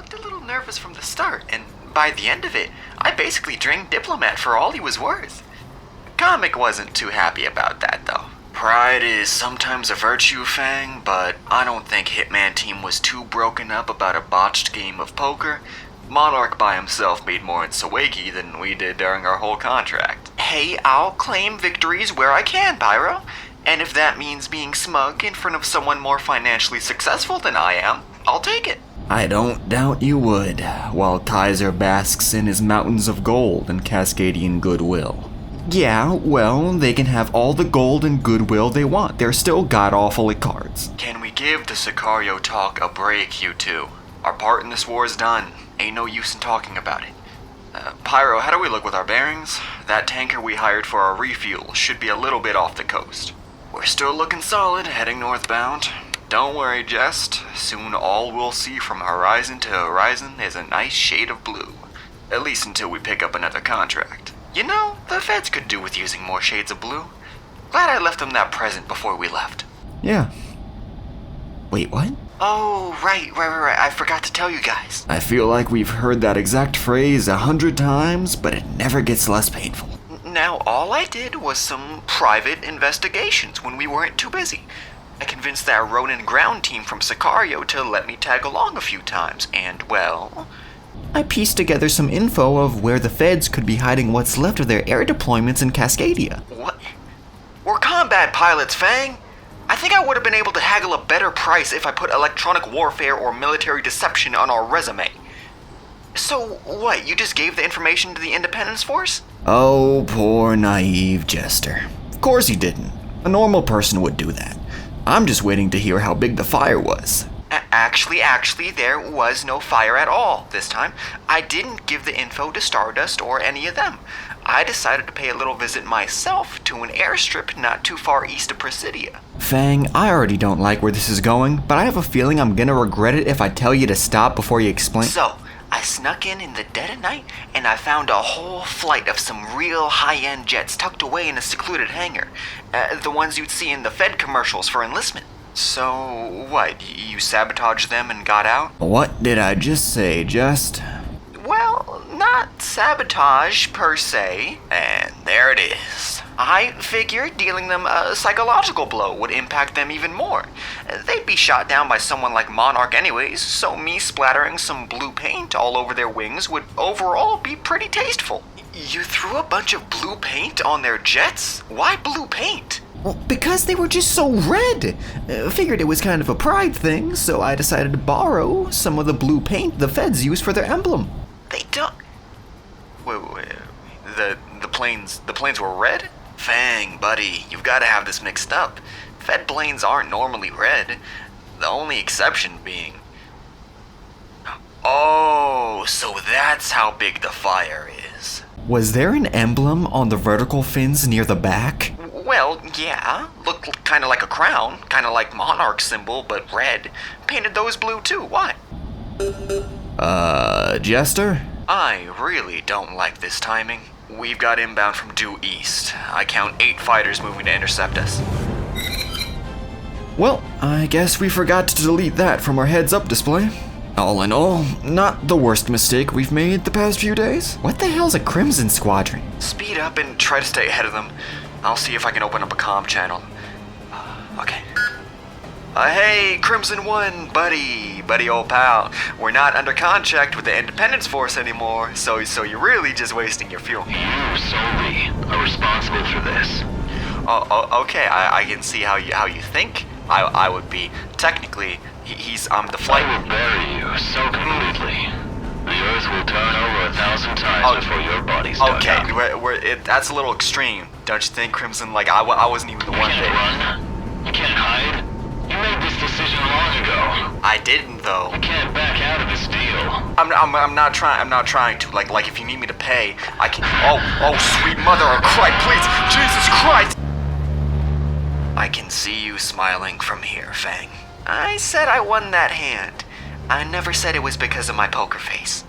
looked a little nervous from the start, and by the end of it, I basically drained Diplomat for all he was worth. Comic wasn't too happy about that, though. Pride is sometimes a virtue, Fang, but I don't think Hitman Team was too broken up about a botched game of poker. Monarch by himself made more in Sawagi than we did during our whole contract. Hey, I'll claim victories where I can, Pyro. And if that means being smug in front of someone more financially successful than I am, I'll take it. I don't doubt you would, while Kaiser basks in his mountains of gold and Cascadian goodwill. Yeah, well, they can have all the gold and goodwill they want. They're still god-awful at cards. Can we give the Sicario talk a break, you two? Our part in this war is done. Ain't no use in talking about it. Pyro, how do we look with our bearings? That tanker we hired for our refuel should be a little bit off the coast. We're still looking solid, heading northbound. Don't worry, Jest. Soon all we'll see from horizon to horizon is a nice shade of blue. At least until we pick up another contract. You know, the feds could do with using more shades of blue. Glad I left them that present before we left. Yeah. Wait, what? Oh, right. I forgot to tell you guys. I feel like we've heard that exact phrase 100 times, but it never gets less painful. Now, all I did was some private investigations when we weren't too busy. I convinced that Ronin ground team from Sicario to let me tag along a few times, and, well... I pieced together some info of where the feds could be hiding what's left of their air deployments in Cascadia. What? We're combat pilots, Fang! I think I would have been able to haggle a better price if I put electronic warfare or military deception on our resume. So, what, you just gave the information to the Independence Force? Oh, poor naive Jester. Of course he didn't. A normal person would do that. I'm just waiting to hear how big the fire was. Actually, there was no fire at all this time. I didn't give the info to Stardust or any of them. I decided to pay a little visit myself to an airstrip not too far east of Presidia. Fang, I already don't like where this is going, but I have a feeling I'm gonna regret it if I tell you to stop before you explain. So, I snuck in the dead of night, and I found a whole flight of some real high-end jets tucked away in a secluded hangar. The ones you'd see in the Fed commercials for enlistment. So, what, you sabotaged them and got out? What did I just say, Just? Well, not sabotage per se. And there it is. I figured dealing them a psychological blow would impact them even more. They'd be shot down by someone like Monarch anyways, so me splattering some blue paint all over their wings would overall be pretty tasteful. You threw a bunch of blue paint on their jets? Why blue paint? Well, because they were just so red. Figured it was kind of a pride thing, so I decided to borrow some of the blue paint the feds use for their emblem. They don't... Wait. The planes were red? Fang, buddy, you've got to have this mixed up. Fed planes aren't normally red. The only exception being... Oh, so that's how big the fire is. Was there an emblem on the vertical fins near the back? Well, yeah. Looked kind of like a crown. Kind of like Monarch's symbol, but red. Painted those blue too. Why? Jester? I really don't like this timing. We've got inbound from due east. I count 8 fighters moving to intercept us. Well, I guess we forgot to delete that from our heads-up display. All in all, not the worst mistake we've made the past few days. What the hell's a Crimson Squadron? Speed up and try to stay ahead of them. I'll see if I can open up a comm channel. Okay. Hey, Crimson 1, buddy old pal. We're not under contract with the Independence Force anymore, so you're really just wasting your fuel. You solely are responsible for this. Okay, I can see how you think I would be. Technically, I'm the flight... I will bury you so completely. The Earth will turn over 1,000 times before your body's dug up. Okay, that's a little extreme, don't you think, Crimson? Like, I wasn't even the one You can't run. You can't hide. You made this decision long ago. I didn't, though. You can't back out of this deal. I'm not trying to. Like if you need me to pay, I can. Oh, sweet mother of Christ, please, Jesus Christ! I can see you smiling from here, Fang. I said I won that hand. I never said it was because of my poker face.